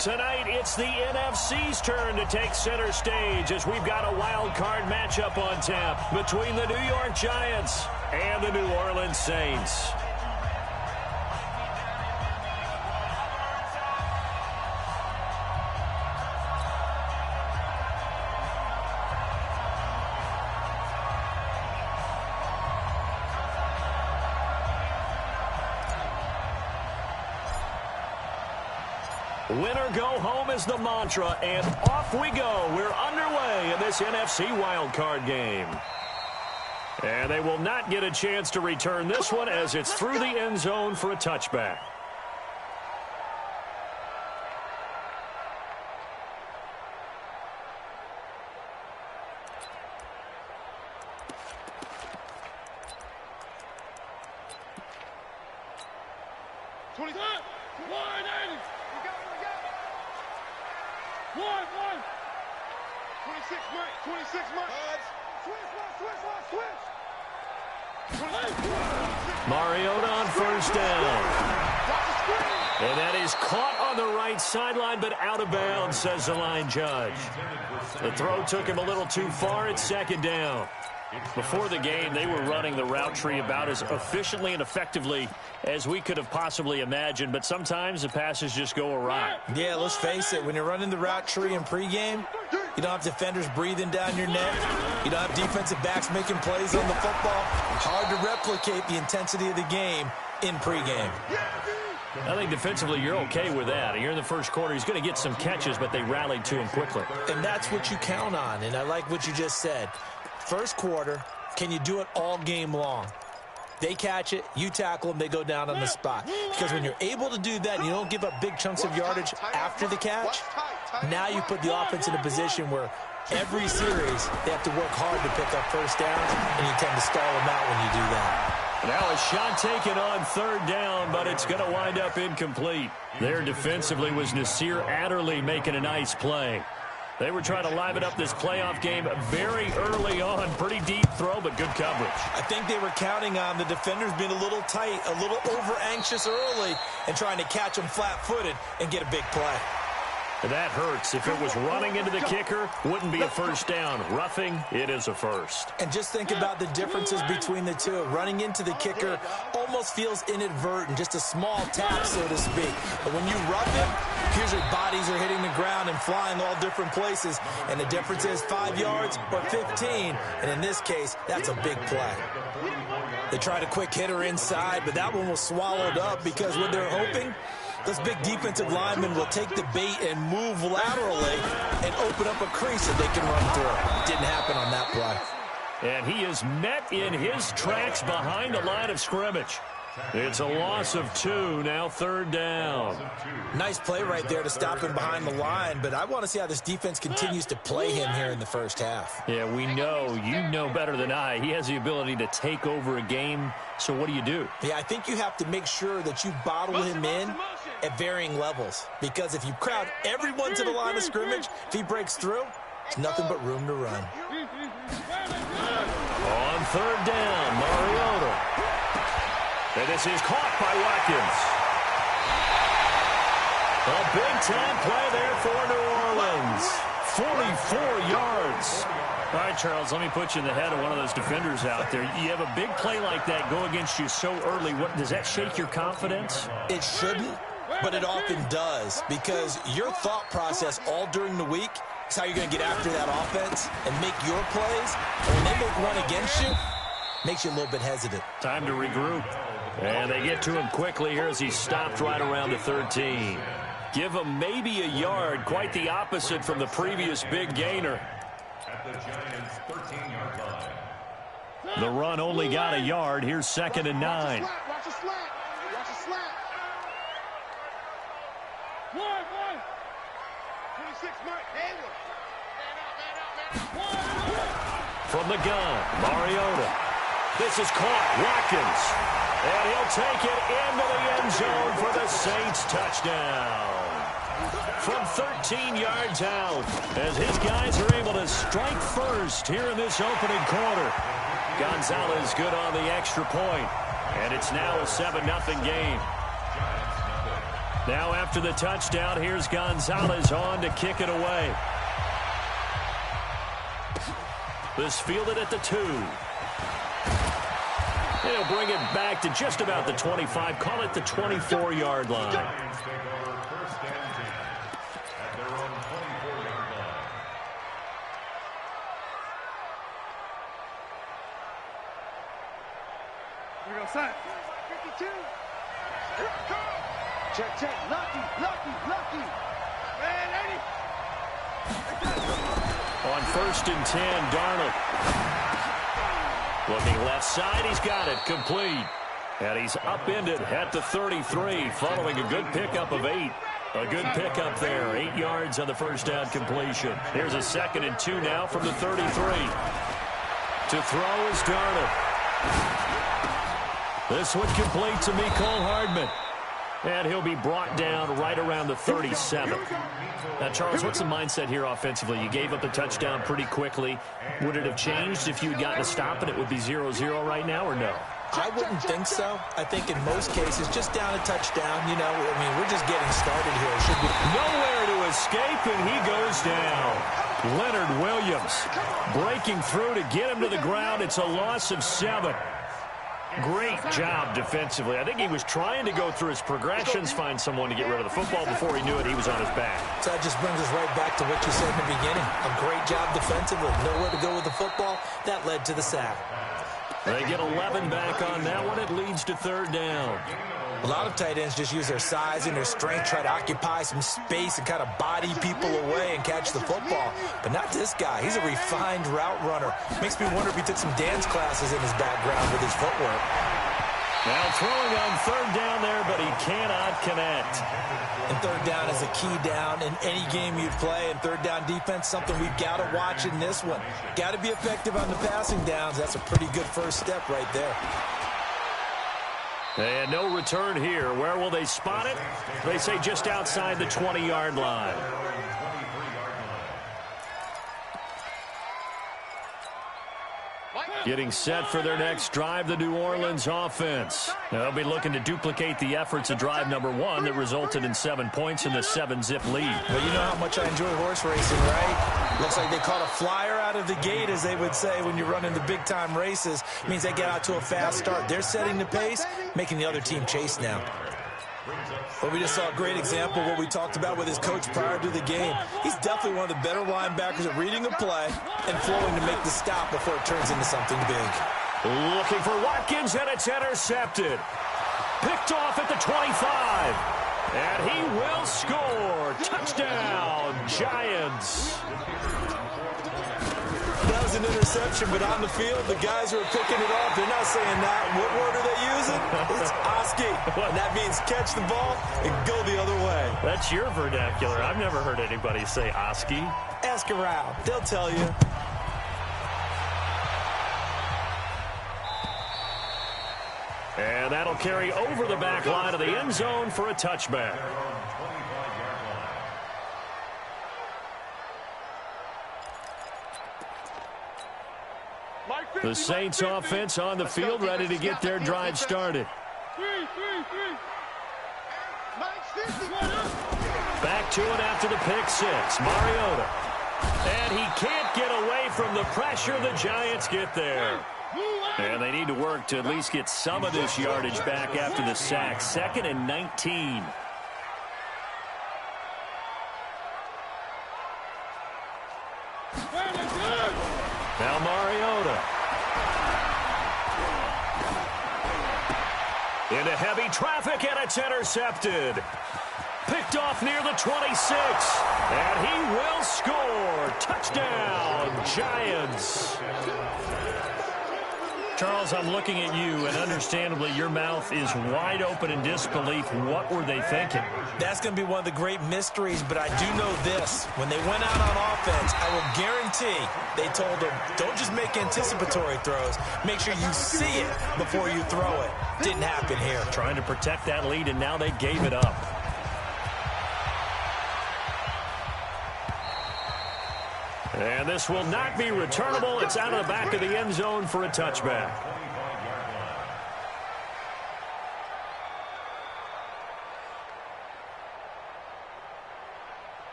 Tonight, it's the NFC's turn to take center stage as we've got a wild card matchup on tap between the New York Giants and the New Orleans Saints. Winner go home is the mantra, and off we go. We're underway in this NFC wildcard game. And they will not get a chance to return this one as it's through the end zone for a touchback. Mariota on first down. And that is caught on the right sideline, but out of bounds, says the line judge. The throw took him a little too far. It's second down. Before the game, they were running the route tree about as efficiently and effectively as we could have possibly imagined, but sometimes the passes just go awry. Yeah, let's face it, when you're running the route tree in pregame, you don't have defenders breathing down your neck. You don't have defensive backs making plays on the football. Hard to replicate the intensity of the game in pregame. I think defensively you're okay with that. You're in the first quarter. He's going to get some catches, but they rallied to him quickly. And that's what you count on, and I like what you just said. First quarter, can you do it all game long? They catch it, you tackle them, they go down on the spot. Because when you're able to do that and you don't give up big chunks of yardage after the catch, now you put the offense in a position where every series they have to work hard to pick up first downs, and you tend to stall them out when you do that. Now a shot taken on third down, but it's going to wind up incomplete. There defensively was Nasir Adderley making a nice play. They were trying to liven up this playoff game very early on. Pretty deep throw, but good coverage. I think they were counting on the defenders being a little tight, a little over-anxious early, and trying to catch them flat-footed and get a big play. That hurts. If it was running into the kicker, wouldn't be a first down. Roughing, it is a first. And just think about the differences between the two. Running into the kicker almost feels inadvertent, just a small tap, so to speak. But when you rough it, usually bodies are hitting the ground and flying all different places. And the difference is 5 yards or 15. And in this case, that's a big play. They tried a quick hitter inside, but that one was swallowed up because what they're hoping, this big defensive lineman will take the bait and move laterally and open up a crease that they can run through. It didn't happen on that play. And he is met in his tracks behind the line of scrimmage. It's a loss of 2, now third down. Nice play right there to stop him behind the line, but I want to see how this defense continues to play him here in the first half. Yeah, we know, you know better than I, he has the ability to take over a game, so what do you do? Yeah, I think you have to make sure that you bottle him in at varying levels, because if you crowd everyone to the line of scrimmage, if he breaks through, it's nothing but room to run. On third down, Mariota. And this is caught by Watkins. A big-time play there for New Orleans. 44 yards. All right, Charles, let me put you in the head of one of those defenders out there. You have a big play like that go against you so early. What, does that shake your confidence? It shouldn't, but it often does, because your thought process all during the week is how you're going to get after that offense and make your plays. And when they make one against you, makes you a little bit hesitant. Time to regroup. And they get to him quickly here as he stopped right around the 13. Give him maybe a yard, quite the opposite from the previous big gainer. At the Giants' 13-yard line. The run only got a yard. Here's 2nd and 9. Watch a slant. Watch a slant. 26, Mike. From the gun, Mariota. This is caught. Watkins. And he'll take it into the end zone for the Saints touchdown. From 13 yards out, as his guys are able to strike first here in this opening quarter. Gonzalez good on the extra point. And it's now a 7-0 game. Now after the touchdown, here's Gonzalez on to kick it away. This fielded at the 2. He'll bring it back to just about the 25. Call it the 24-yard line. Here we go, son. 52. Check, check. Lucky. Man, 80. On 1st and 10, Darnold. Looking left side, he's got it, complete. And he's upended at the 33, following a good pickup of 8. A good pickup there, 8 yards on the first down completion. Here's a 2nd and 2 now from the 33. To throw is Darnold. This one complete to Mecole Hardman. And he'll be brought down right around the 37. Now, Charles, what's the mindset here offensively? You gave up a touchdown pretty quickly. Would it have changed if you had gotten a stop and it would be 0-0 right now, or no? I wouldn't think so. I think in most cases, just down a touchdown, you know, I mean, we're just getting started here. It should be nowhere to escape, and he goes down. Leonard Williams breaking through to get him to the ground. It's a loss of 7. Great job defensively. I think he was trying to go through his progressions, find someone to get rid of the football. Before he knew it, he was on his back. So that just brings us right back to what you said in the beginning. A great job defensively. Nowhere to go with the football. That led to the sack. They get 11 back on that one. It leads to 3rd down. A lot of tight ends just use their size and their strength, try to occupy some space and kind of body people away and catch the football. But not this guy. He's a refined route runner. Makes me wonder if he took some dance classes in his background with his footwork. Now throwing on 3rd down there, but he cannot connect. And 3rd down is a key down in any game you play. And 3rd down defense, something we've got to watch in this one. Got to be effective on the passing downs. That's a pretty good first step right there. And no return here. Where will they spot it? They say just outside the 20-yard line. Getting set for their next drive, the New Orleans offense. They'll be looking to duplicate the efforts of drive number 1 that resulted in 7 points in the 7-zip lead. Well, you know how much I enjoy horse racing, right? Looks like they caught a flyer out of the gate, as they would say when you're running the big-time races. It means they get out to a fast start. They're setting the pace, making the other team chase now. Well, we just saw a great example of what we talked about with his coach prior to the game. He's definitely one of the better linebackers at reading a play and flowing to make the stop before it turns into something big. Looking for Watkins, and it's intercepted. Picked off at the 25. And he will score. Touchdown, Giants. That was an interception, but on the field, the guys who are picking it off, they're not saying that. What word are they using? It's Oski. And that means catch the ball and go the other way. That's your vernacular. I've never heard anybody say Oski. Ask around. They'll tell you. And that'll carry over the back line of the end zone for a touchback. The Saints offense on the field, ready to get their drive started. Back to it after the pick 6. Mariota. And he can't get away from the pressure. The Giants get there. And they need to work to at least get some of this yardage back after the sack. 2nd and 19. Now Mariota. Into heavy traffic, and it's intercepted. Picked off near the 26. And he will score. Touchdown, Giants. Charles, I'm looking at you, and understandably, your mouth is wide open in disbelief. What were they thinking? That's going to be one of the great mysteries, but I do know this. When they went out on offense, I will guarantee they told them, don't just make anticipatory throws. Make sure you see it before you throw it. Didn't happen here. Trying to protect that lead, and now they gave it up. And this will not be returnable. It's out of the back of the end zone for a touchback.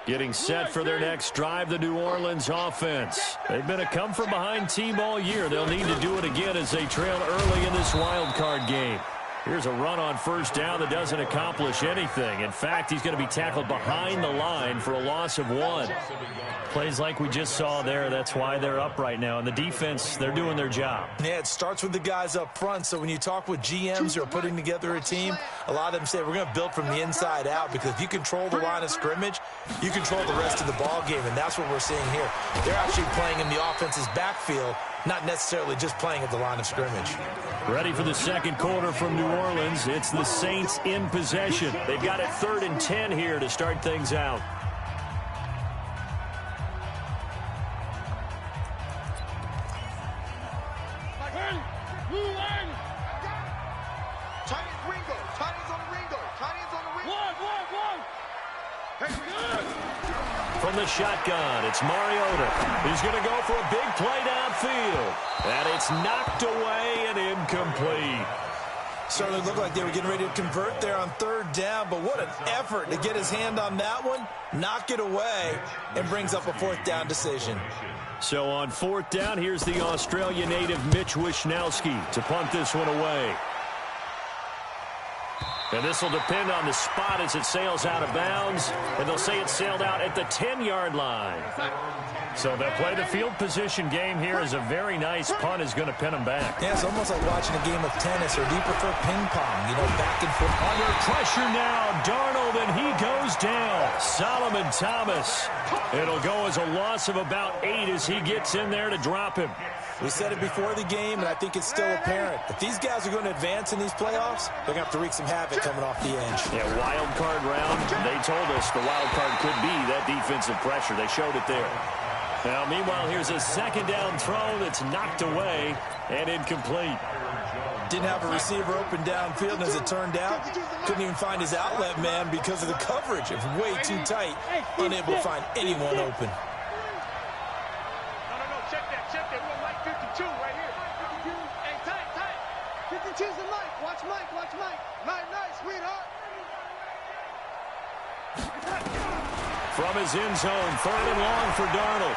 Getting set for their next drive, the New Orleans offense. They've been a come-from-behind team all year. They'll need to do it again as they trail early in this wild card game. Here's a run on first down that doesn't accomplish anything. In fact, he's going to be tackled behind the line for a loss of 1. Plays like we just saw there. That's why they're up right now. And the defense, they're doing their job. Yeah, it starts with the guys up front. So when you talk with GMs who are putting together a team, a lot of them say we're going to build from the inside out, because if you control the line of scrimmage, you control the rest of the ball game, and that's what we're seeing here. They're actually playing in the offense's backfield, not necessarily just playing at the line of scrimmage. Ready for the second quarter from New Orleans. It's the Saints in possession. They've got it 3rd and 10 here to start things out. From the shotgun, it's Mariota. He's going to go for a big play downfield. And it's knocked away and incomplete. Certainly looked like they were getting ready to convert there on 3rd down, but what an effort to get his hand on that one, knock it away, and brings up a 4th down decision. So on 4th down, here's the Australia native Mitch Wishnowski to punt this one away. And this will depend on the spot as it sails out of bounds. And they'll say it sailed out at the 10-yard line. So they'll play the field position game here as a very nice punt is going to pin them back. Yeah, it's almost like watching a game of tennis, or do you prefer ping pong? You know, back and forth. Under pressure now, Darnold, and he goes down. Solomon Thomas. It'll go as a loss of about 8 as he gets in there to drop him. We said it before the game, and I think it's still apparent. If these guys are going to advance in these playoffs, they're going to have to wreak some havoc coming off the edge. Yeah, wild card round. They told us the wild card could be that defensive pressure. They showed it there. Now, meanwhile, here's a 2nd down throw that's knocked away and incomplete. Didn't have a receiver open downfield, and as it turned out, couldn't even find his outlet man because of the coverage. It was way too tight, unable to find anyone open. Check that. We're Mike 52 right here. Hey, tight. 52's the Mike. Watch Mike. Nice, sweetheart. From his end zone, 3rd and long for Darnold.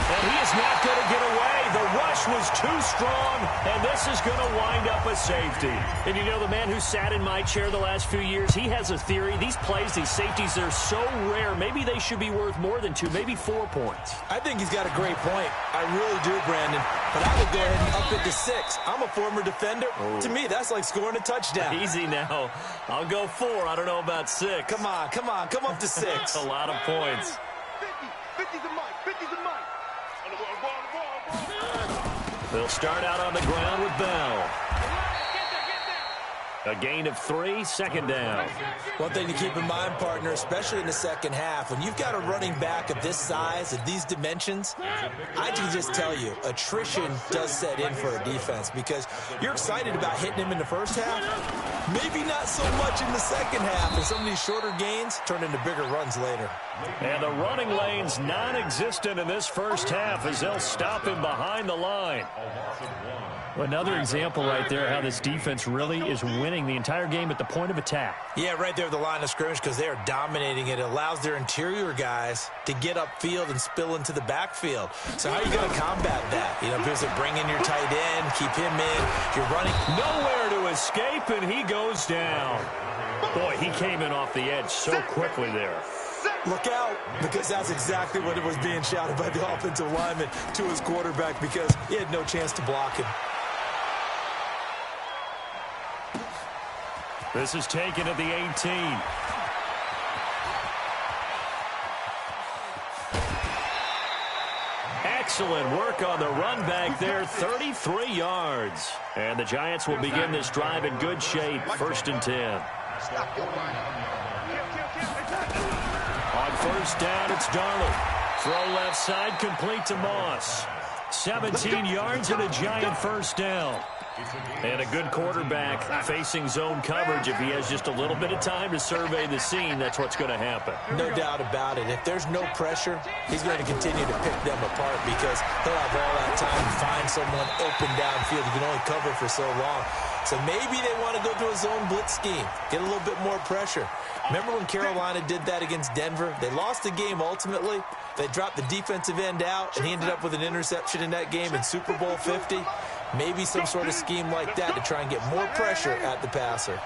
And he is not going to get away. The rush was too strong, and this is going to wind up a safety. And you know, the man who sat in my chair the last few years, he has a theory. These plays, these safeties, they're so rare. Maybe they should be worth more than 2, maybe 4 points. I think he's got a great point. I really do, Brandon. But I would go ahead and up it to 6. I'm a former defender. Oh. To me, that's like scoring a touchdown. Easy now. I'll go 4. I don't know about 6. Come on. Come up to 6. That's a lot of points. 50's a Mike. They'll start out on the ground with Bell. A gain of 3, 2nd down. One thing to keep in mind, partner, especially in the second half, when you've got a running back of this size, of these dimensions, I can just tell you, attrition does set in for a defense, because you're excited about hitting him in the first half, maybe not so much in the second half, and some of these shorter gains turn into bigger runs later. And the running lane's non-existent in this first half as they'll stop him behind the line. Another example right there how this defense really is winning the entire game at the point of attack. Yeah, right there at the line of scrimmage, because they are dominating it. It allows their interior guys to get upfield and spill into the backfield. So how are you going to combat that? You know, because bring in your tight end, keep him in. You're running. Nowhere to escape, and he goes down. Boy, he came in off the edge so quickly there. Look out, because that's exactly what it was being shouted by the offensive lineman to his quarterback, because he had no chance to block him. This is taken at the 18. Excellent work on the run back there, 33 yards. And the Giants will begin this drive in good shape, 1st and 10. On 1st down, it's Darnold. Throw left side, complete to Moss. 17 yards and a Giant 1st down. And a good quarterback facing zone coverage. If he has just a little bit of time to survey the scene, that's what's going to happen. No doubt about it. If there's no pressure, he's going to continue to pick them apart, because he'll have all that time to find someone open downfield. He can only cover for so long. So maybe they want to go to a zone blitz scheme, get a little bit more pressure. Remember when Carolina did that against Denver? They lost the game ultimately. They dropped the defensive end out, and he ended up with an interception in that game in Super Bowl 50. Maybe some sort of scheme like that to try and get more pressure at the passer.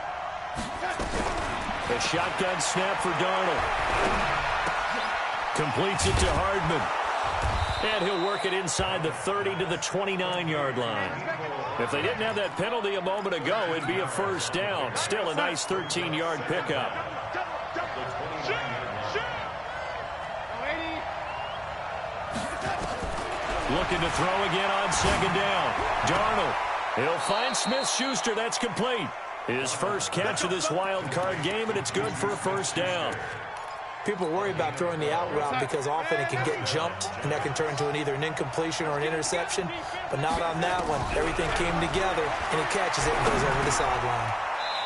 A shotgun snap for Darnold. Completes it to Hardman. And he'll work it inside the 30 to the 29-yard line. If they didn't have that penalty a moment ago, it'd be a first down. Still a nice 13-yard pickup. Looking to throw again on second down. Darnold. He'll find Smith-Schuster. That's complete. His first catch of this wild card game, and it's good for a first down. People worry about throwing the out route because often it can get jumped, and that can turn into either an incompletion or an interception. But not on that one. Everything came together, and he catches it and goes over the sideline.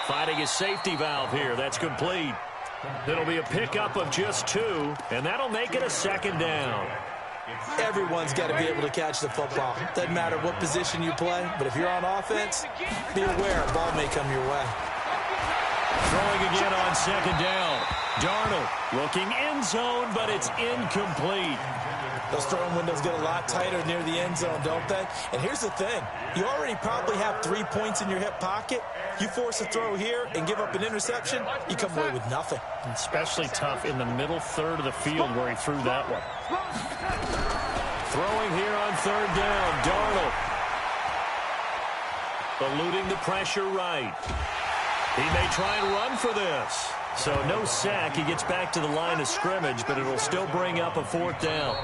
Finding his safety valve here. That's complete. It'll be a pickup of just 2, and that'll make it a second down. Everyone's got to be able to catch the football. Doesn't matter what position you play, but if you're on offense, be aware a ball may come your way. Throwing again on second down. Darnold looking end zone, but it's incomplete. Those throwing windows get a lot tighter near the end zone, don't they? And here's the thing. You already probably have 3 points in your hip pocket. You force a throw here and give up an interception, you come away with nothing. Especially tough in the middle third of the field where he threw that one. Throwing here on third down. Darnold. Eluding the pressure right. He may try and run for this. So no sack. He gets back to the line of scrimmage, but it'll still bring up a fourth down.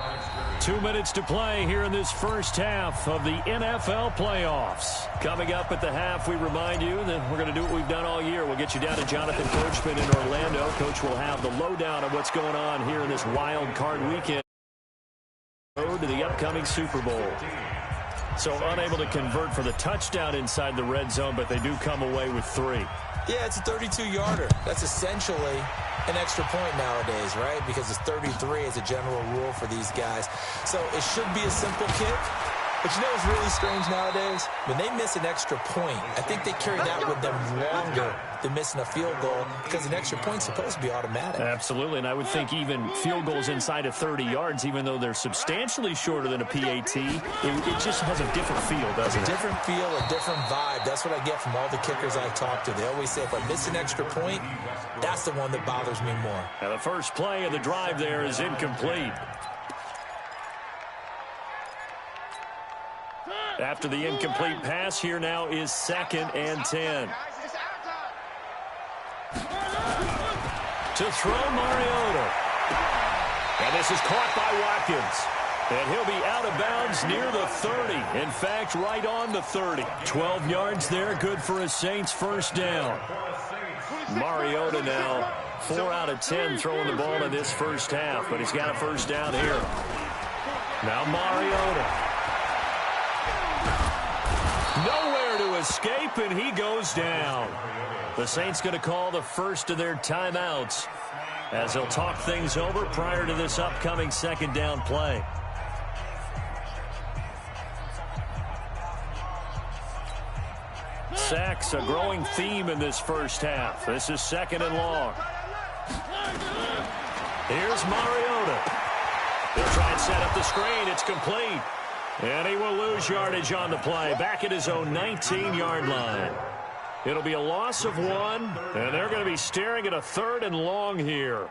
2 minutes to play here in this first half of the NFL playoffs. Coming up at the half, we remind you that we're going to do what we've done all year. We'll get you down to Jonathan Coachman in Orlando. Coach will have the lowdown of what's going on here in this wild card weekend. Road to the upcoming Super Bowl. So unable to convert for the touchdown inside the red zone, but they do come away with 3. Yeah, it's a 32-yarder. That's essentially an extra point nowadays, right? Because it's 33 as a general rule for these guys. So it should be a simple kick. But you know what's really strange nowadays? When they miss an extra point, I think they carry that with them longer than missing a field goal because an extra point's supposed to be automatic. Absolutely, and I would think even field goals inside of 30 yards, even though they're substantially shorter than a PAT, it just has a different feel, doesn't it? It's a different feel, a different vibe. That's what I get from all the kickers I talk to. They always say if I miss an extra point, that's the one that bothers me more. Now the first play of the drive there is incomplete. After the incomplete pass, here now is 2nd and 10. To throw Mariota. And this is caught by Watkins. And he'll be out of bounds near the 30. In fact, right on the 30. 12 yards there, good for a Saints first down. Mariota now 4 out of 10 throwing the ball in this first half, but he's got a first down here. Now Mariota. Nowhere to escape, and he goes down. The Saints going to call the first of their timeouts as they'll talk things over prior to this upcoming second down play. Sacks, a growing theme in this first half. This is 2nd and long. Here's Mariota. They'll try and set up the screen. It's complete. And he will lose yardage on the play, back at his own 19-yard line. It'll be a loss of 1, and they're going to be staring at a 3rd and long here.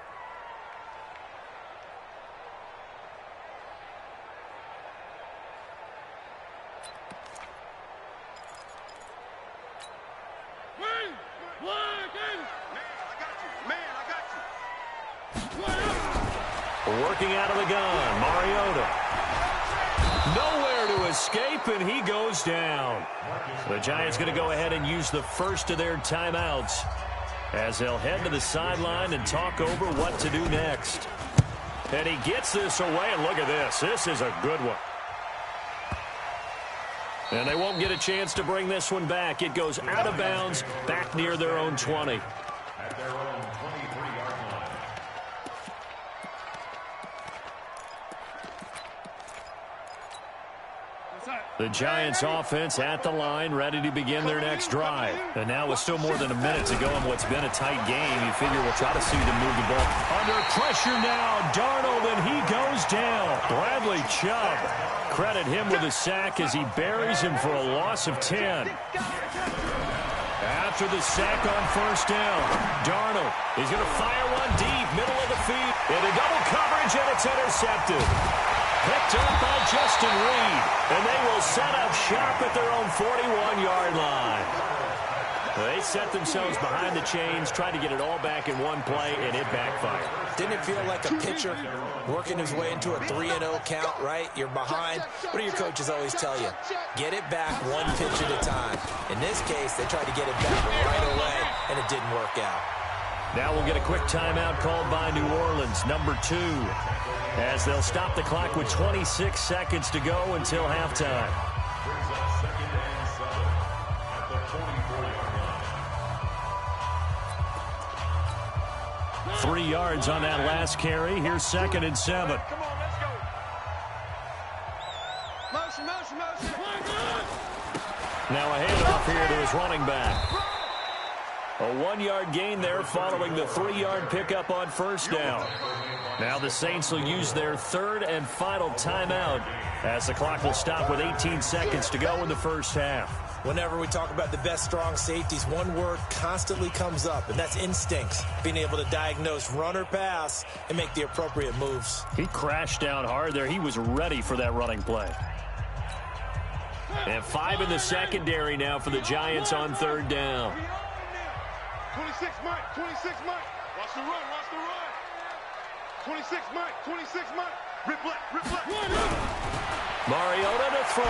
Working out of the gun, Mariota. Nowhere to escape, and he goes down. The Giants going to go ahead and use the first of their timeouts as they'll head to the sideline and talk over what to do next. And he gets this away, and look at this. This is a good one. And they won't get a chance to bring this one back. It goes out of bounds, back near their own 20. At their own 23-yard line. What's up? The Giants offense at the line, ready to begin their next drive. And now with still more than a minute to go in what's been a tight game, you figure we'll try to see them move the ball. Under pressure now, Darnold, and he goes down. Bradley Chubb, credit him with a sack as he buries him for a loss of 10. After the sack on first down, Darnold is going to fire one deep, middle of the field. Into double coverage, and it's intercepted. Picked up by Justin Reed, and they will set up shop at their own 41-yard line. They set themselves behind the chains, tried to get it all back in one play, and it backfired. Didn't it feel like a pitcher working his way into a 3-0 count, right? You're behind. What do your coaches always tell you? Get it back one pitch at a time. In this case, they tried to get it back right away, and it didn't work out. Now we'll get a quick timeout called by New Orleans, number 2, as they'll stop the clock with 26 seconds to go until halftime. Brings up 2nd and 7 at the 44-yard line. 3 yards on that last carry. Here's 2nd and 7. Come on, let's go. Motion, motion, motion. Now a handoff here to his running back. A 1-yard gain there following the 3-yard pickup on first down. Now the Saints will use their 3rd and final timeout as the clock will stop with 18 seconds to go in the first half. Whenever we talk about the best strong safeties, one word constantly comes up, and that's instincts. Being able to diagnose run or pass and make the appropriate moves. He crashed down hard there. He was ready for that running play. And 5 in the secondary now for the Giants on 3rd down. 26 Mike, 26 Mike. Watch the run, watch the run. 26 Mike, 26 Mike. Rip left, rip left. Mariota to throw.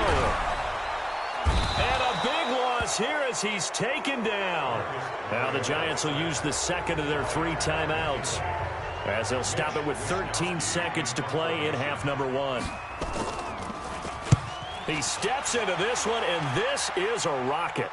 And a big loss here as he's taken down. Now the Giants will use the 2nd of their 3 timeouts as they'll stop it with 13 seconds to play in half number 1. He steps into this one, and this is a rocket.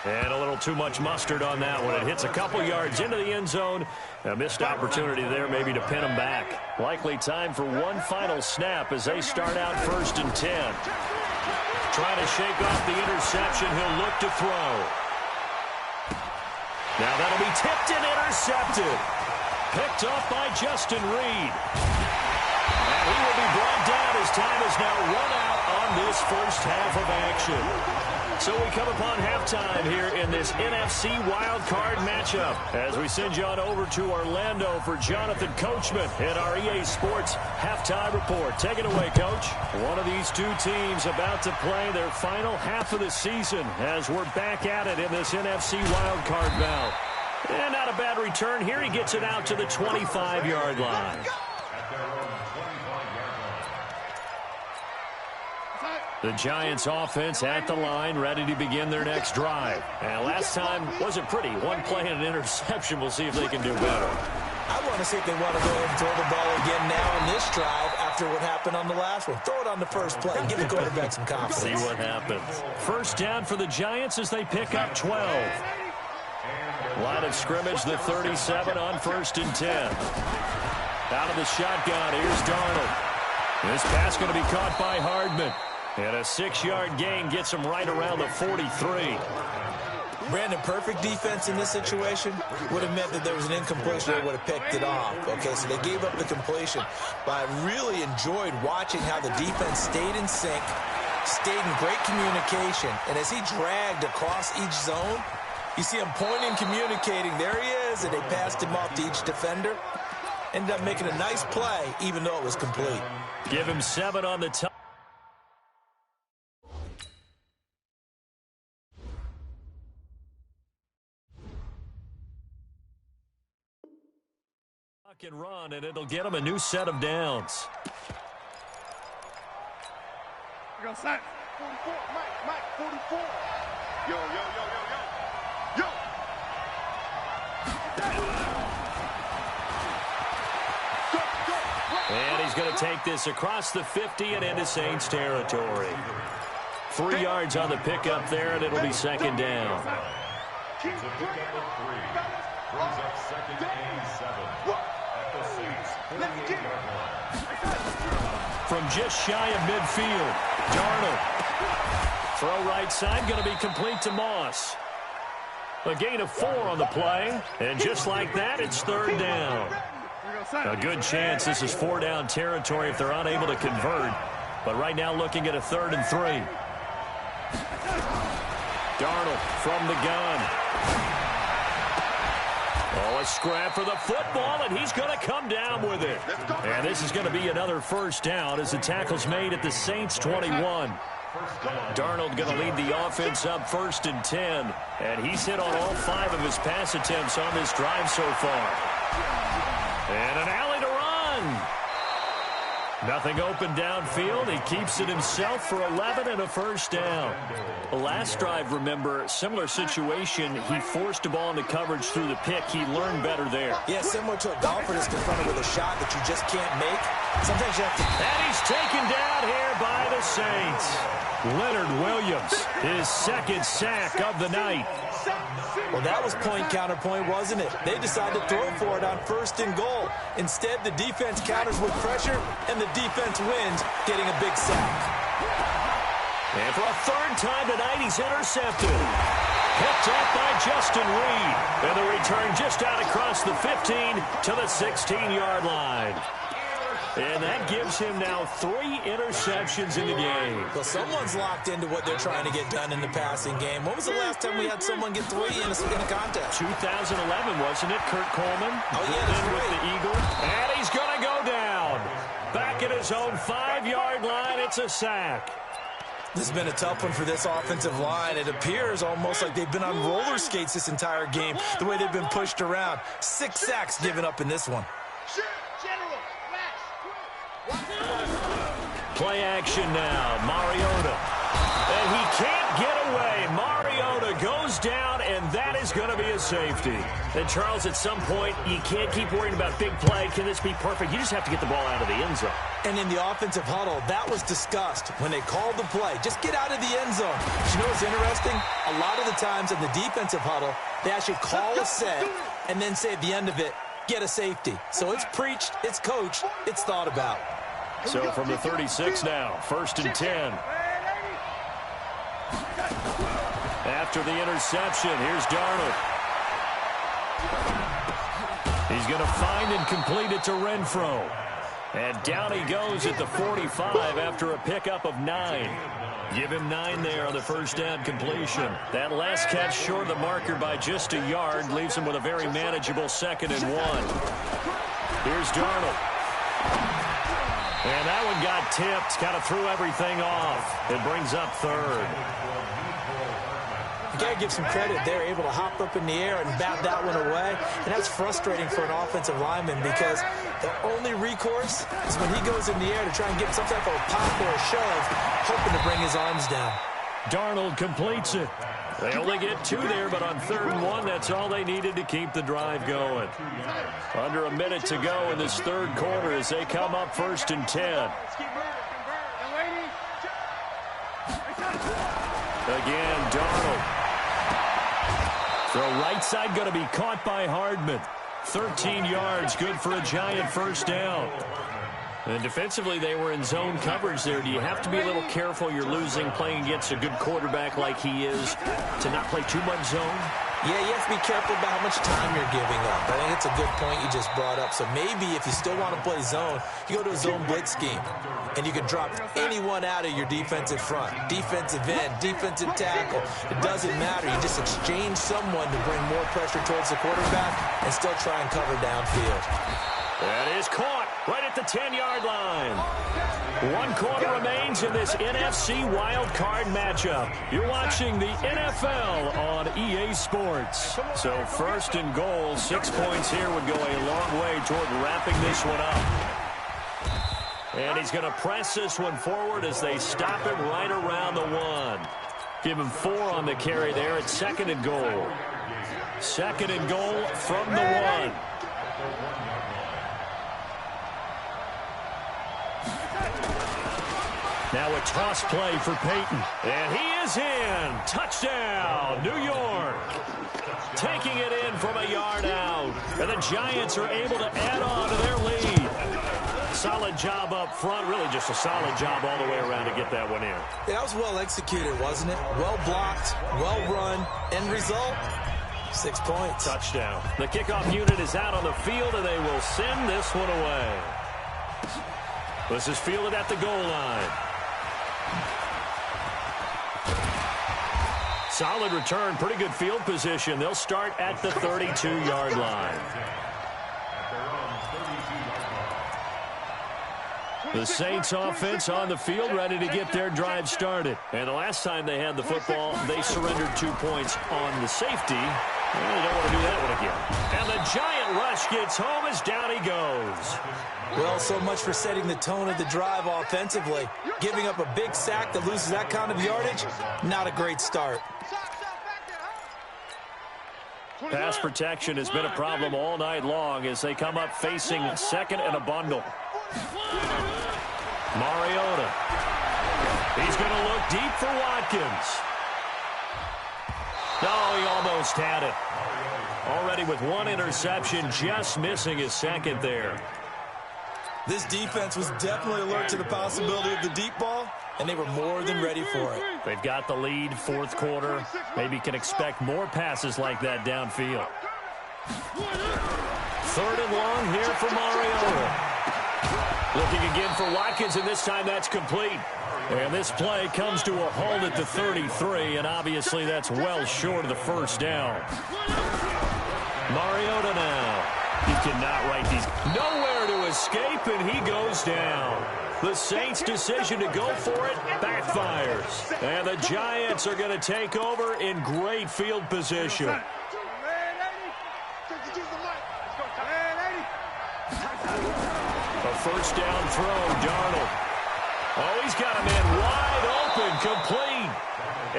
And a little too much mustard on that one. It hits a couple yards into the end zone. A missed opportunity there maybe to pin him back. Likely time for one final snap as they start out 1st and 10. Trying to shake off the interception. He'll look to throw. Now that'll be tipped and intercepted. Picked off by Justin Reed. And he will be brought down as time is now run out on this first half of action. So we come upon halftime here in this NFC Wildcard matchup as we send you on over to Orlando for Jonathan Coachman in our EA Sports Halftime Report. Take it away, Coach. One of these two teams about to play their final half of the season as we're back at it in this NFC Wildcard bout. And not a bad return here. He gets it out to the 25-yard line. The Giants offense at the line, ready to begin their next drive. And last time wasn't pretty. One play and an interception. We'll see if they can do better. I want to see if they want to go ahead and throw the ball again now in this drive after what happened on the last one. Throw it on the first play. Give the quarterback some confidence. See what happens. First down for the Giants as they pick up 12. Line of scrimmage, the 37 on 1st and 10. Out of the shotgun, here's Darnold. This pass going to be caught by Hardman. And a 6-yard gain gets him right around the 43. Brandon, perfect defense in this situation would have meant that there was an incompletion. They would have picked it off. Okay, so they gave up the completion. But I really enjoyed watching how the defense stayed in sync, stayed in great communication. And as he dragged across each zone, you see him pointing, communicating. There he is, and they passed him off to each defender. Ended up making a nice play, even though it was complete. Give him 7 on the top. And run, and it'll get him a new set of downs. We go, Sack. 44, Mike, 44. Yo, yo, yo, yo, yo. Yo. And he's going to take this across the 50 and into Saints territory. 3 yards on the pickup there, and it'll be 2nd down. It's a pickup of 3. Brings up 2nd and 7. At From just shy of midfield, Darnold. Throw right side, going to be complete to Moss. A gain of 4 on the play, and just like that, it's 3rd down. A good chance this is 4-down territory if they're unable to convert, but right now looking at a 3rd and 3. Darnold from the gun. Oh, a scrap for the football, and he's going to come down with it. And this is going to be another 1st down as the tackle's made at the Saints' 21. Darnold going to lead the offense up 1st and 10, and he's hit on all 5 of his pass attempts on this drive so far. And an alley to run. Nothing open downfield. He keeps it himself for 11 and a 1st down. The last drive, remember, similar situation. He forced a ball into coverage through the pick. He learned better there. Yeah, similar to a golfer that's confronted with a shot that you just can't make. Sometimes you have to... And he's taken down here by the Saints. Leonard Williams, his 2nd sack of the night. Well, that was point counterpoint, wasn't it? They decided to throw for it on 1st and goal. Instead, the defense counters with pressure, and the defense wins, getting a big sack. And for a 3rd time tonight, he's intercepted. Picked up by Justin Reed. And the return just out across the 15 to the 16-yard line. And that gives him now 3 interceptions in the game. Well, someone's locked into what they're trying to get done in the passing game. When was the last time we had someone get 3 in a contest? 2011, wasn't it? Kurt Coleman. Oh, yeah, that's right. With the Eagles. And he's going to go down. Back at his own 5-yard line, it's a sack. This has been a tough one for this offensive line. It appears almost like they've been on roller skates this entire game, the way they've been pushed around. 6 sacks given up in this one. Play action now. Mariota. And he can't get away. Mariota goes down, and that is going to be a safety. And, Charles, at some point, you can't keep worrying about big play. Can this be perfect? You just have to get the ball out of the end zone. And in the offensive huddle, that was discussed when they called the play. Just get out of the end zone. But you know what's interesting? A lot of the times in the defensive huddle, they actually call a set and then say at the end of it, get a safety. So it's preached, it's coached, it's thought about. So from the 36 now, 1st and 10. After the interception, here's Darnold. He's going to find and complete it to Renfro. And down he goes at the 45 after a pickup of 9. Give him 9 there on the 1st down completion. That last catch short of the marker by just a yard leaves him with a very manageable 2nd and 1. Here's Darnold. And that one got tipped, kind of threw everything off. It brings up 3rd. You got to give some credit. They're able to hop up in the air and bat that one away. And that's frustrating for an offensive lineman because the only recourse is when he goes in the air to try and get some type of a pop or a shove, hoping to bring his arms down. Darnold completes it. They only get 2 there, but on 3rd and 1, that's all they needed to keep the drive going. Under a minute to go in this 3rd quarter as they come up 1st and 10. Again, Darnold. Throw right side going to be caught by Hardman. 13 yards, good for a giant 1st down. And defensively, they were in zone coverage there. Do you have to be a little careful? You're losing, playing against a good quarterback like he is, to not play too much zone? Yeah, you have to be careful about how much time you're giving up. I think it's a good point you just brought up. So maybe if you still want to play zone, you go to a zone blitz scheme. And you can drop anyone out of your defensive front. Defensive end, defensive tackle. It doesn't matter. You just exchange someone to bring more pressure towards the quarterback and still try and cover downfield. That is caught right at the 10-yard line. 1 quarter remains in this NFC Wildcard matchup. You're watching the NFL on EA Sports. So 1st and goal, 6 points here would go a long way toward wrapping this one up. And he's going to press this one forward as they stop him right around the 1. Give him 4 on the carry there at 2nd and goal. 2nd and goal from the 1. Now a toss play for Peyton. And he is in. Touchdown, New York. Taking it in from a yard out. And the Giants are able to add on to their lead. Solid job up front. Really just a solid job all the way around to get that one in. Yeah, that was well executed, wasn't it? Well blocked, well run. End result, 6 points. Touchdown. The kickoff unit is out on the field, and they will send this one away. This is fielded at the goal line. Solid return, pretty good field position. They'll start at the 32-yard line. The Saints offense on the field, ready to get their drive started. And the last time they had the football, they surrendered 2 points on the safety. Well, they don't want to do that one again. And the giant rush gets home as down he goes. Well, so much for setting the tone of the drive offensively. Giving up a big sack that loses that kind of yardage, not a great start. Pass protection has been a problem all night long as they come up facing second and a bundle. Mariota. He's going to look deep for Watkins. Oh, he almost had it. Already with one interception, just missing his second there. This defense was definitely alert to the possibility of the deep ball, and they were more than ready for it. They've got the lead, fourth quarter. Maybe can expect more passes like that downfield. Third and long here for Mariota. Looking again for Watkins, and this time that's complete. And this play comes to a halt at the 33, and obviously that's well short of the first down. Mariota now. He cannot write these. Nowhere to escape, and he goes down. The Saints' decision to go for it backfires. And the Giants are going to take over in great field position. A first down throw, Darnold. Oh, he's got a man wide open, complete.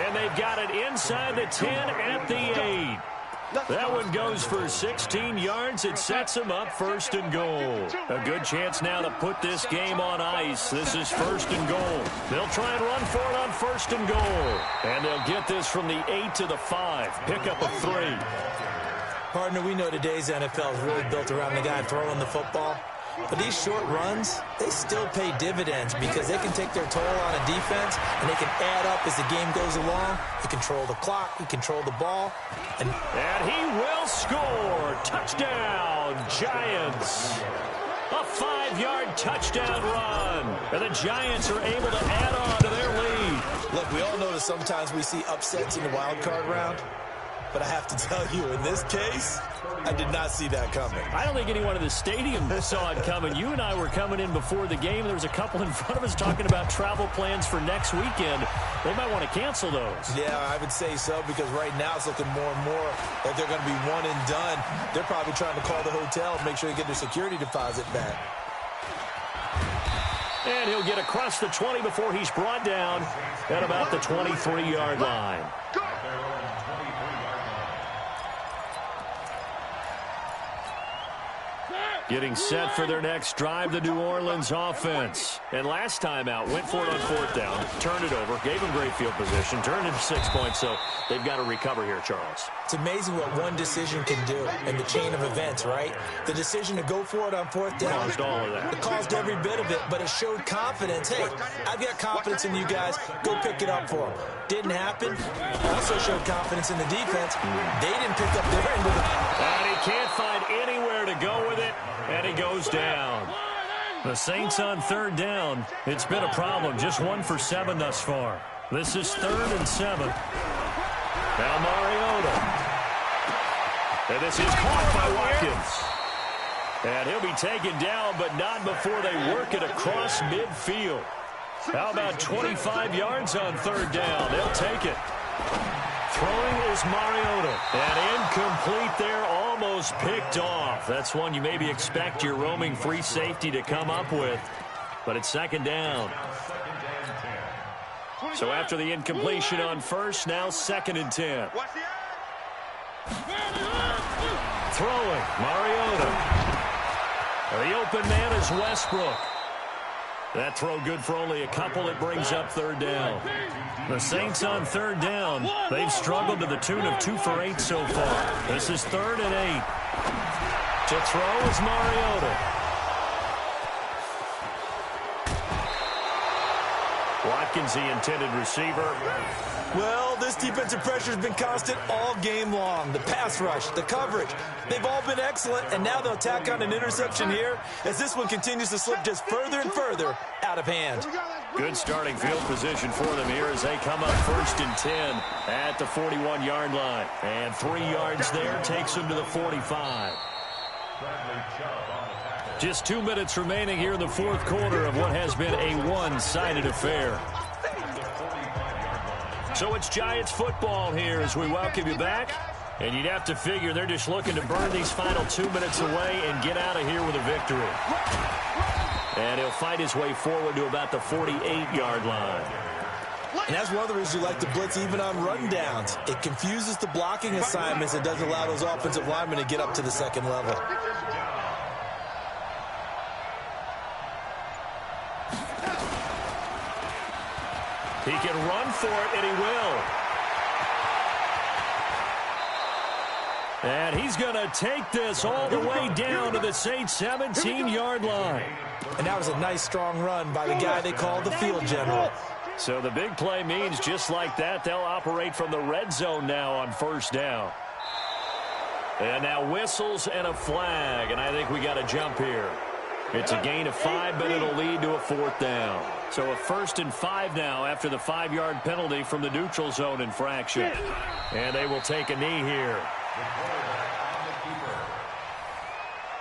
And they've got it inside the 10 at the 8. That one goes for 16 yards. It sets them up first and goal. A good chance now to put this game on ice. This is first and goal. They'll try and run for it on first and goal. And they'll get this from the 8 to the 5. Pick up a 3. Partner, we know today's NFL is really built around the guy throwing the football. But these short runs, they still pay dividends because they can take their toll on a defense and they can add up as the game goes along. They control the clock, they control the ball. And he will score. Touchdown, Giants. A 5-yard touchdown run. And the Giants are able to add on to their lead. Look, we all know that sometimes we see upsets in the wild card round. But I have to tell you, in this case, I did not see that coming. I don't think anyone in the stadium saw it coming. You and I were coming in before the game. There was a couple in front of us talking about travel plans for next weekend. They might want to cancel those. Yeah, I would say so, because right now it's looking more and more like they're going to be one and done. They're probably trying to call the hotel and make sure they get their security deposit back. And he'll get across the 20 before he's brought down at about the 23-yard line. Getting set for their next drive, the New Orleans offense. And last time out, went for it on fourth down, turned it over, gave them great field position, turned it 6 points, so they've got to recover here, Charles. It's amazing what one decision can do in the chain of events, right? The decision to go for it on fourth down. Caused all of that. It caused every bit of it, but it showed confidence. Hey, I've got confidence in you guys. Go pick it up for them. Didn't happen. Also showed confidence in the defense. They didn't pick up their end of it. And he can't find anywhere to go with it. And he goes down. The Saints on third down. It's been a problem. Just 1 for 7 thus far. This is 3rd and 7. Now Mariota. And this is caught by Watkins. And he'll be taken down, but not before they work it across midfield. How about 25 yards on third down? They'll take it. Throwing is Mariota. And incomplete there, almost picked off. That's one you maybe expect your roaming free safety to come up with. But it's second down. So after the incompletion on first, now 2nd and 10. Throwing, Mariota. The open man is Westbrook. That throw good for only a couple. It brings up third down. The Saints on third down. They've struggled to the tune of 2 for 8 so far. This is 3rd and 8. To throw is Mariota. Watkins, the intended receiver. Well, this defensive pressure has been constant all game long. The pass rush, the coverage, they've all been excellent, and now they'll tack on an interception here as this one continues to slip just further and further out of hand. Good starting field position for them here as they come up 1st and 10 at the 41-yard line. And 3 yards there takes them to the 45. Just 2 minutes remaining here in the 4th quarter of what has been a one-sided affair. So it's Giants football here as we welcome you back. And you'd have to figure they're just looking to burn these final 2 minutes away and get out of here with a victory. And he'll fight his way forward to about the 48-yard line. And that's one of the reasons you like to blitz even on run downs. It confuses the blocking assignments. It doesn't allow those offensive linemen to get up to the second level. He can run for it, and he will. And he's going to take this all the way down to the Saints' 17-yard line. And that was a nice, strong run by the guy they call the field general. So the big play means just like that, they'll operate from the red zone now on 1st down. And now whistles and a flag, and I think we got a jump here. It's a gain of 5, but it'll lead to a 4th down. So a 1st and 5 now after the 5-yard penalty from the neutral zone infraction. And they will take a knee here.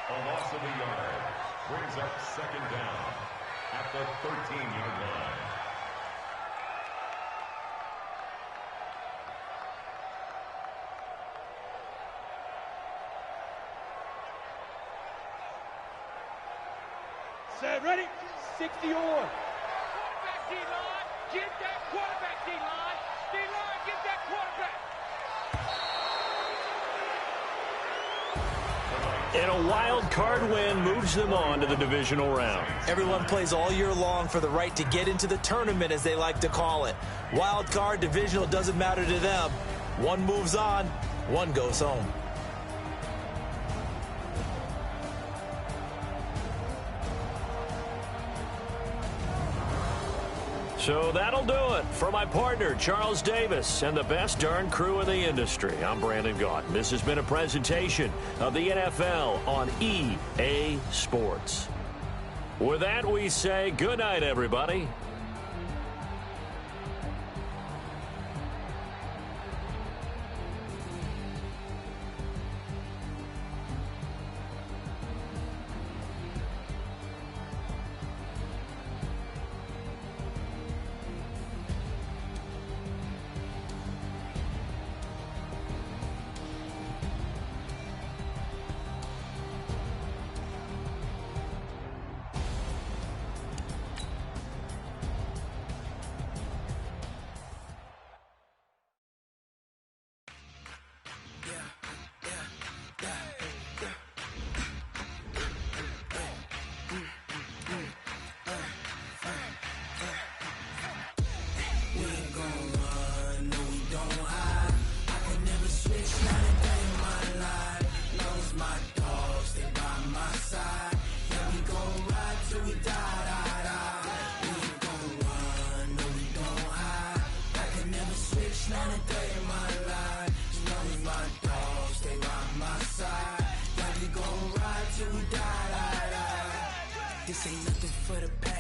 A loss of a yard brings up 2nd down at the 13-yard line. Set, ready? 60 on. Quarterback D-line, get that quarterback D-line. D-line, get that quarterback. And a wild card win moves them on to the divisional round. Everyone plays all year long for the right to get into the tournament, as they like to call it. Wild card, divisional, doesn't matter to them. One moves on, one goes home. So that'll do it for my partner, Charles Davis, and the best darn crew in the industry. I'm Brandon Gaudin. This has been a presentation of the NFL on EA Sports. With that, we say good night, everybody. This ain't nothing for the past.